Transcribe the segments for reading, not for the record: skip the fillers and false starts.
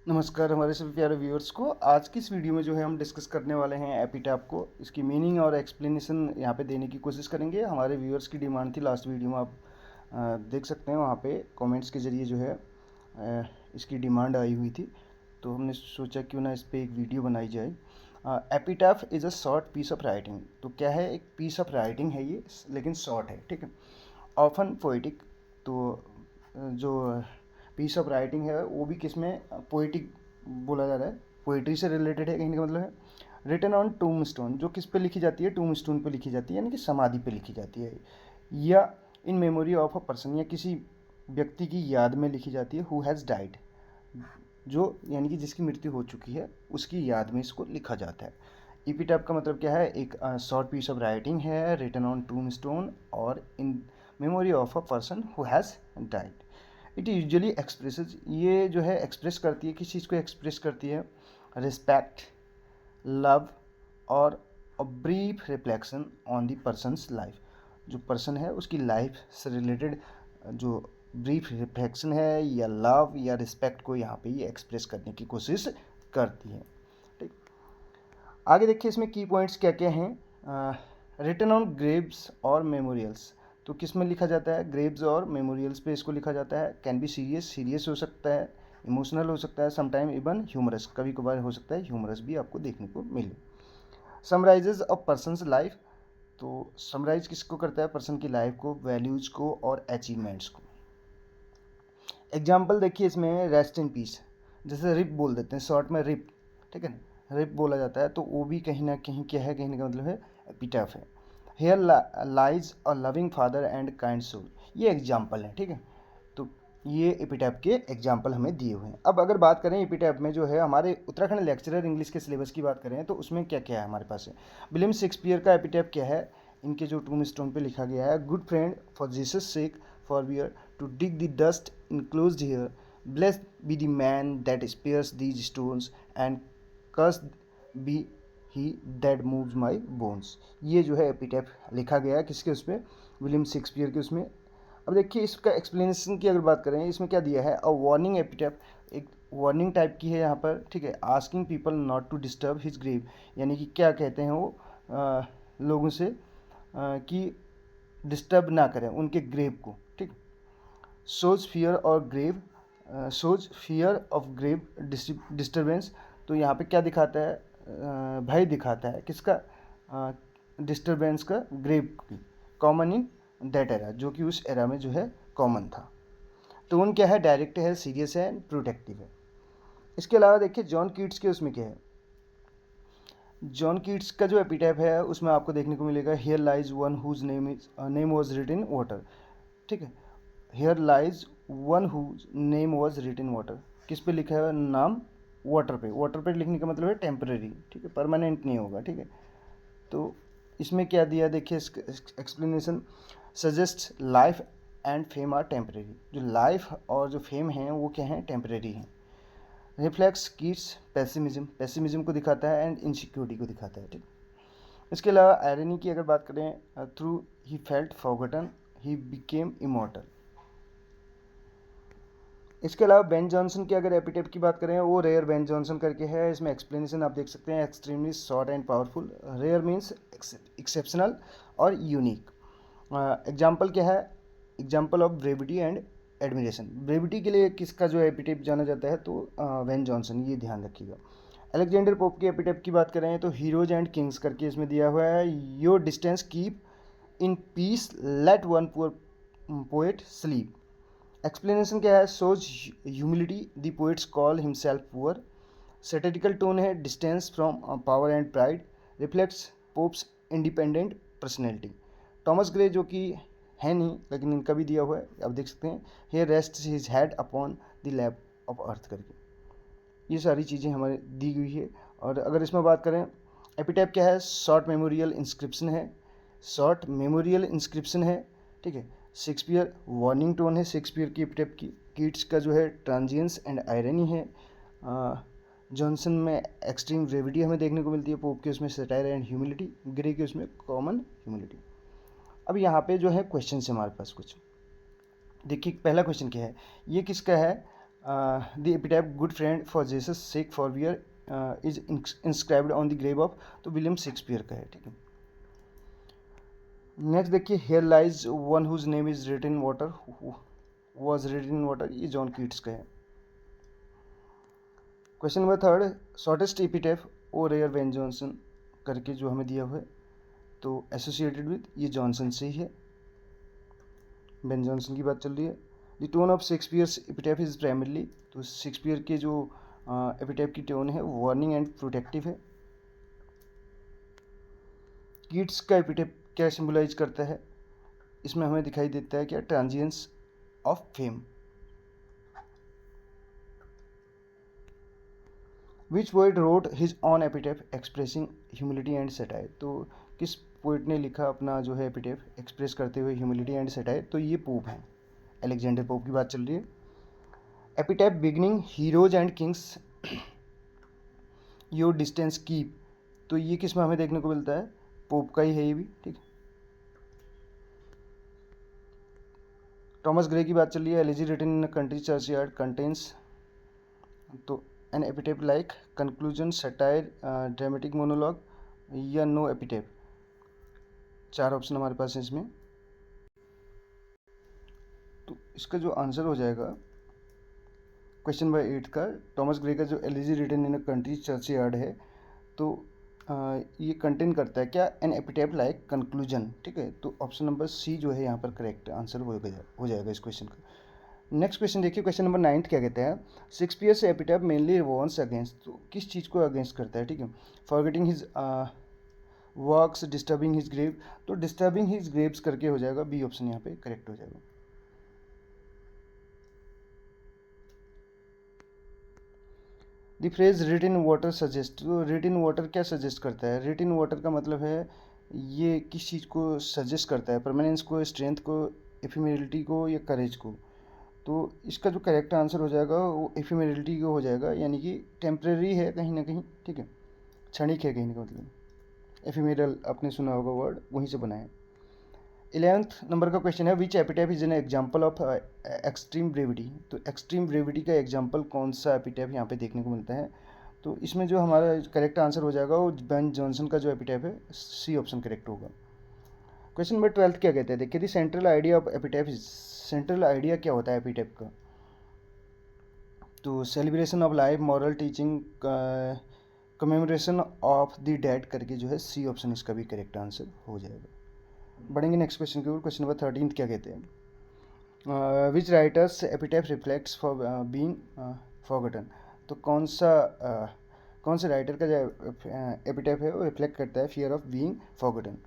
नमस्कार हमारे सभी प्यारे व्यूअर्स को। आज की इस वीडियो में जो है हम डिस्कस करने वाले हैं एपिटैप को, इसकी मीनिंग और एक्सप्लेनेशन यहाँ पे देने की कोशिश करेंगे। हमारे व्यूअर्स की डिमांड थी, लास्ट वीडियो में आप देख सकते हैं, वहाँ पे कमेंट्स के ज़रिए जो है इसकी डिमांड आई हुई थी, तो हमने सोचा क्यों ना इस पर एक वीडियो बनाई जाए। Epitaph is a short piece of writing. तो क्या है, एक पीस ऑफ राइटिंग है ये, लेकिन शॉर्ट है, ठीक है। ऑफन पोइटिक, तो जो पीस ऑफ राइटिंग है वो भी किस में पोइटिक बोला जा रहा है, पोइट्री से रिलेटेड है, कहने का मतलब है। रिटन ऑन टूम स्टोन, जो किस पे लिखी जाती है, टूम स्टोन पे लिखी जाती है, यानी कि समाधि पे लिखी जाती है, या in memory of a person, या किसी व्यक्ति की याद में लिखी जाती है, हु हैज़ डाइड, जो यानी कि जिसकी मृत्यु हो चुकी है उसकी याद में इसको लिखा जाता है। इपीटैप का मतलब क्या है, एक शॉर्ट पीस ऑफ राइटिंग है, रिटन ऑन टूम स्टोन और in memory of a person who has died. It usually expresses, ये जो है एक्सप्रेस करती है, किस चीज़ को एक्सप्रेस करती है, रिस्पेक्ट, लव और a brief reflection on the persons life, जो पर्सन है उसकी लाइफ से रिलेटेड जो ब्रीफ रिफ्लेक्शन है, या लव या रिस्पेक्ट को यहाँ पे ये एक्सप्रेस करने की कोशिश करती है। ठीक, आगे देखिए इसमें की पॉइंट्स क्या क्या हैं। रिटन ऑन ग्रेव्स और मेमोरियल्स, तो किस में लिखा जाता है, ग्रेव्स और मेमोरियल्स पे इसको लिखा जाता है। कैन बी सीरियस, सीरियस हो सकता है, इमोशनल हो सकता है, समटाइम इवन ह्यूमरस, कभी कभार हो सकता है ह्यूमरस भी आपको देखने को मिले। समराइजेज अ पर्सनस लाइफ, तो समराइज किसको करता है, पर्सन की लाइफ को, वैल्यूज़ को और अचीवमेंट्स को। एग्जाम्पल देखिए इसमें, रेस्ट इन पीस, जैसे रिप बोल देते हैं शॉर्ट में, रिप, ठीक है ना, रिप बोला जाता है, तो वो भी कहीं ना कहीं क्या है, कहने का मतलब है एपिटैफ है। Here lies a loving father and kind soul, ये एग्जाम्पल है, ठीक है। तो ये एपिटैफ के एग्जाम्पल हमें दिए हुए हैं। अब अगर बात करें एपिटैफ में, जो है हमारे उत्तराखंड लेक्चरर इंग्लिश के सिलेबस की बात करें, तो उसमें क्या क्या है हमारे पास है। विलियम शेक्सपियर का एपिटैफ क्या है, इनके जो टूम स्टोन पे लिखा गया है, good friend for Jesus sake forbear to dig the dust enclosed here, blessed be the man that spares these stones and cursed be he that moves my bones. ये जो है एपिटैफ लिखा गया है किसके, उस पर, विलियम शेक्सपियर के उसमें। अब देखिए इसका एक्सप्लेनेशन की अगर बात करें, इसमें क्या दिया है, अ वार्निंग एपिटैफ, एक वार्निंग टाइप की है यहाँ पर, ठीक है। Asking people not to disturb his grave, यानी कि क्या कहते हैं वो, लोगों से कि डिस्टर्ब ना करें उनके ग्रेव को, ठीक। सोज फियर और grave, shows fear of grave disturbance, तो यहाँ पे क्या दिखाता है, भय दिखाता है किसका, डिस्टर्बेंस का, ग्रेव की, कॉमन इन दैट एरा, जो कि उस एरा में जो है कॉमन था। टोन क्या है, डायरेक्ट है, सीरियस है, प्रोटेक्टिव है। इसके अलावा देखिए जॉन कीट्स के उसमें क्या है, जॉन कीट्स का जो एपिटैफ है उसमें आपको देखने को मिलेगा, here lies one whose name was written in water, ठीक है। Here lies one whose name was written in water, किस पे लिखा है नाम, वाटर पे, वाटर पे लिखने का मतलब है टेम्परेरी, ठीक है, परमानेंट नहीं होगा, ठीक है। तो इसमें क्या दिया देखिए, explanation, suggest life and fame are temporary, जो लाइफ और जो फेम है वो क्या है, टेम्परेरी हैं। रिफ्लेक्स कीट्स पेसिमिज्म, पेसिमिज्म को दिखाता है एंड इनसिक्योरिटी को दिखाता है, ठीक। इसके अलावा आयरनी की अगर बात करें, through he felt forgotten he became immortal. इसके अलावा बेन जॉनसन की अगर एपिटेप की बात करें, वो रेयर बेन जॉनसन करके है, इसमें एक्सप्लेनेशन आप देख सकते हैं, extremely short and powerful, rare means exceptional और यूनिक। एग्जाम्पल क्या है, example of brevity and admiration, brevity के लिए किसका जो एपिटेप जाना जाता है, तो वेन जॉनसन, ये ध्यान रखिएगा। अलेक्जेंडर पोप की एपिटेप की बात करें तो हीरोज एंड किंग्स करके इसमें दिया हुआ है, your distance keep in peace let one poor poet sleep. Explanation क्या है, shows humility the poets call himself poor. Satirical tone है, distance from power and pride, reflects Pope's independent personality. Thomas Gray जो कि है नहीं लेकिन इनका भी दिया हुआ है, आप देख सकते हैं, here rest his head upon the lap of earth करके। ये सारी चीज़ें हमारे दी गई है। और अगर इसमें बात करें, एपिटैप क्या है, शॉर्ट मेमोरियल इंस्क्रिप्शन है, शॉर्ट मेमोरियल इंस्क्रिप्शन है, ठीक है। शेक्सपियर वार्निंग टोन है, शेक्सपियर की एपिटैप की। कीट्स का जो है ट्रांजियंस एंड आयरनी है। जॉनसन में एक्सट्रीम ब्रेविटी हमें देखने को मिलती है, पोप के उसमें सटायर एंड ह्यूमिलिटी, ग्रे के उसमें कॉमन ह्यूमिलिटी। अब यहाँ पे जो है क्वेश्चन है हमारे पास कुछ, देखिए पहला क्वेश्चन क्या है, ये किसका है, the epitaph good friend for Jesus sake forbear is inscribed on the grave of, तो विलियम शेक्सपियर का है, ठीक है। नेक्स्ट देखिए, here lies one whose name is written water, was written in water, ये जॉन कीट्स का है। Question number third, shortest epitaph O rare Ben Jonson करके जो हमें दिया हुआ है, तो एसोसिएटेड विद, ये जॉनसन से ही है, बेन जॉनसन की बात चल रही है। The tone of Shakespeare's epitaph is primarily, तो शेक्सपियर के जो एपिटैफ की टोन है वार्निंग एंड प्रोटेक्टिव है। कीट्स का एपिटैफ क्या सिंबलाइज करता है, इसमें हमें दिखाई देता है क्या, transience of fame. Which poet wrote his own epitaph expressing humility and satire, तो किस पोएट ने लिखा अपना जो है एपिटैफ एक्सप्रेस करते हुए ह्यूमिलिटी एंड सटायर, तो ये पोप हैं, अलेक्जेंडर पोप की बात चल रही है। Epitaph beginning heroes and kings your distance keep, तो ये किस में हमें देखने को मिलता है, पोप का ही है ये भी, ठीक है। थॉमस ग्रे की बात चल रही है, elegy written in country churchyard contains, तो an epitaph like conclusion satire dramatic monologue या नो एपिटैफ, 4 ऑप्शन हमारे पास है इसमें। तो इसका जो आंसर हो जाएगा क्वेश्चन नंबर 8 का, थॉमस ग्रे का जो elegy written in country churchyard है, तो ये कंटेन करता है क्या, एन एपिटैफ लाइक कंक्लूजन, ठीक है। तो ऑप्शन नंबर सी जो है यहाँ पर करेक्ट आंसर हो जाएगा इस क्वेश्चन का। नेक्स्ट क्वेश्चन देखिए, क्वेश्चन नंबर 9 क्या कहते हैं, शेक्सपियर से एपिटैफ मेनली वॉन्स अगेंस्ट, तो किस चीज़ को अगेंस्ट करता है, ठीक है। Forgetting his works, disturbing his grave, तो डिस्टर्बिंग हिज ग्रेव्स करके हो जाएगा, बी ऑप्शन यहाँ पे करेक्ट हो जाएगा। The phrase writ in water suggest, तो रिट इन वाटर क्या सजेस्ट करता है, रिट इन वाटर का मतलब है ये किस चीज़ को सजेस्ट करता है, परमानेंस को, स्ट्रेंथ को, एफिमेरिटी को, या करेज को, तो इसका जो करेक्ट आंसर हो जाएगा वो एफिमेरिटी को हो जाएगा, यानी कि टेम्परेरी है कहीं ना कहीं, ठीक है, क्षणिक है कहीं ना कहीं, मतलब एफिमेरल आपने सुना होगा वर्ड, वहीं से बना है। 11th नंबर का क्वेश्चन है, which epitaph is an example of extreme brevity, तो एक्सट्रीम ब्रेविटी का एग्जाम्पल कौन सा एपिटैफ यहाँ पे देखने को मिलता है, तो इसमें जो हमारा करेक्ट आंसर हो जाएगा वो बेन जॉनसन का जो एपिटैफ है, सी ऑप्शन करेक्ट होगा। क्वेश्चन नंबर 12 क्या कहते हैं, देखिए the central idea of epitaph, central idea क्या होता है एपिटैफ का, तो celebration of life, moral teaching, commemoration of the dead करके जो है, सी ऑप्शन इसका भी करेक्ट आंसर हो जाएगा। बढ़ेंगे नेक्स्ट क्वेश्चन की ओर। क्वेश्चन नंबर 13 क्या कहते हैं, which writer's epitaph reflects for being forgotten, तो कौन से राइटर का जो एपिटैफ है वो रिफ्लेक्ट करता है फियर ऑफ बीइंग फॉरगॉटन,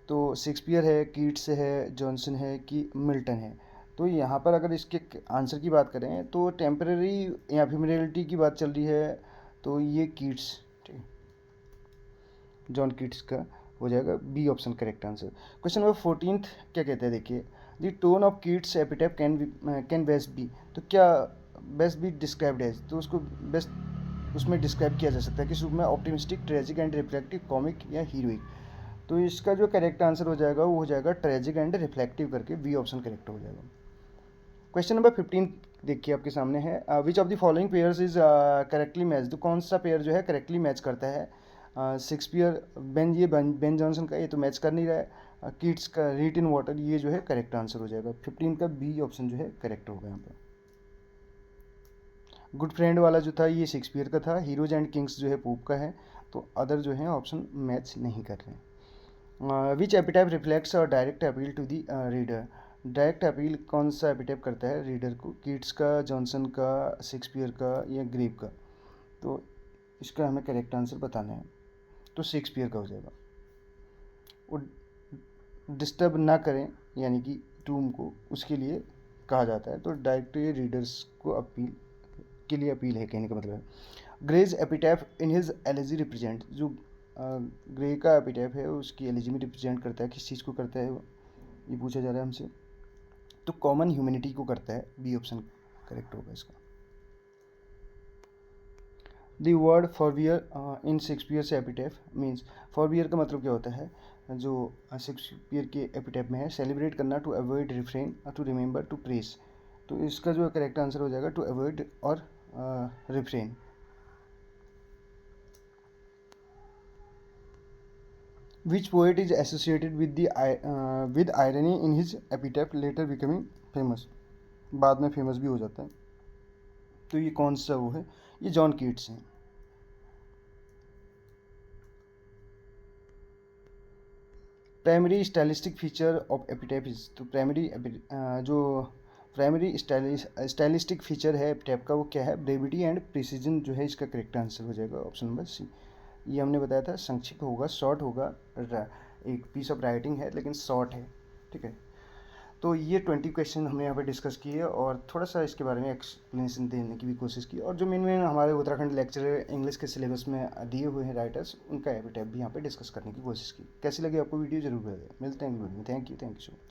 तो शेक्सपियर है, कीट्स है, जॉनसन है कि मिल्टन है, तो यहाँ पर अगर इसके आंसर की बात करें तो टेम्परेरी या एफिमेरिटी की बात चल रही है, तो ये कीट्स, ठीक है, जॉन कीट्स का हो जाएगा, B option correct answer. Question number 14 क्या कहते हैं, देखिए the tone of Keats epitaph can best be, तो क्या बेस्ट बी डिस्क्राइब्ड एज, तो उसको बेस्ट उसमें डिस्क्राइब किया जा सकता है किस रूप में, optimistic, tragic and reflective, comic या हीरोइक, तो इसका जो करेक्ट आंसर हो जाएगा वो हो जाएगा ट्रेजिक एंड रिफ्लेक्टिव करके, बी ऑप्शन करेक्ट हो जाएगा। क्वेश्चन नंबर 15 देखिए आपके सामने है, which of the following pairs is correctly match, तो कौन सा पेयर जो है करेक्टली मैच करता है, शेक्सपियर बेन जॉनसन का ये तो मैच कर नहीं रहा है, कीट्स का रीट इन वाटर, ये जो है करेक्ट आंसर हो जाएगा, 15 का बी ऑप्शन जो है करेक्ट होगा यहाँ पर। गुड फ्रेंड वाला जो था ये शेक्सपियर का था, हीरोज एंड किंग्स जो है पोप का है, तो अदर जो है ऑप्शन मैच नहीं कर रहे हैं। विच एपिटैफ रिफ्लेक्ट्स और direct appeal to the reader, direct appeal कौन सा एपिटैफ करता है रीडर को, कीट्स का, जॉनसन का, शेक्सपियर का या ग्रेव का, तो इसका हमें करेक्ट आंसर बताना है, तो शेक्सपियर का हो जाएगा। वो डिस्टर्ब ना करें यानी कि टूम को, उसके लिए कहा जाता है, तो डायरेक्ट ये रीडर्स को अपील के लिए अपील है कहने का मतलब है। Gray's epitaph in his elegy represent, जो ग्रे का एपिटैफ है उसकी एलिजी में रिप्रेजेंट करता है, किस चीज़ को करता है ये पूछा जा रहा है हमसे, तो कॉमन ह्यूमैनिटी को करता है, बी ऑप्शन करेक्ट होगा इसका। The word forbear in Shakespeare epitaph means, forbear का मतलब क्या होता है, जो शेक्सपियर के एपिटैफ में है, सेलिब्रेट करना, to avoid, refrain, to remember, to praise, तो इसका जो करेक्ट आंसर हो जाएगा टू अवॉइड और refrain. Which poet is associated with irony in his epitaph later becoming famous, बाद में फेमस भी हो जाता है। तो ये कौन सा वो है, ये जॉन कीट्स हैं। Primary stylistic feature of epitaph is, तो जो प्राइमरी स्टाइलिस्टिक फीचर है एपिटैफ का वो क्या है, ब्रेविटी एंड प्रिसीजन जो है इसका करेक्ट आंसर हो जाएगा ऑप्शन नंबर सी। ये हमने बताया था संक्षिप्त होगा, शॉर्ट होगा, एक पीस ऑफ राइटिंग है लेकिन शॉर्ट है, ठीक है। तो ये 20 क्वेश्चन हमने यहाँ पे डिस्कस किए और थोड़ा सा इसके बारे में एक्सप्लेनेशन देने की भी कोशिश की, और जो मेन हमारे उत्तराखंड लेक्चरर इंग्लिश के सिलेबस में दिए हुए हैं राइटर्स, उनका एपिटैप भी यहाँ पे डिस्कस करने की कोशिश की। कैसी लगी आपको वीडियो, जरूर बताइए। मिलते हैं अगली वीडियो में। Thank you so much.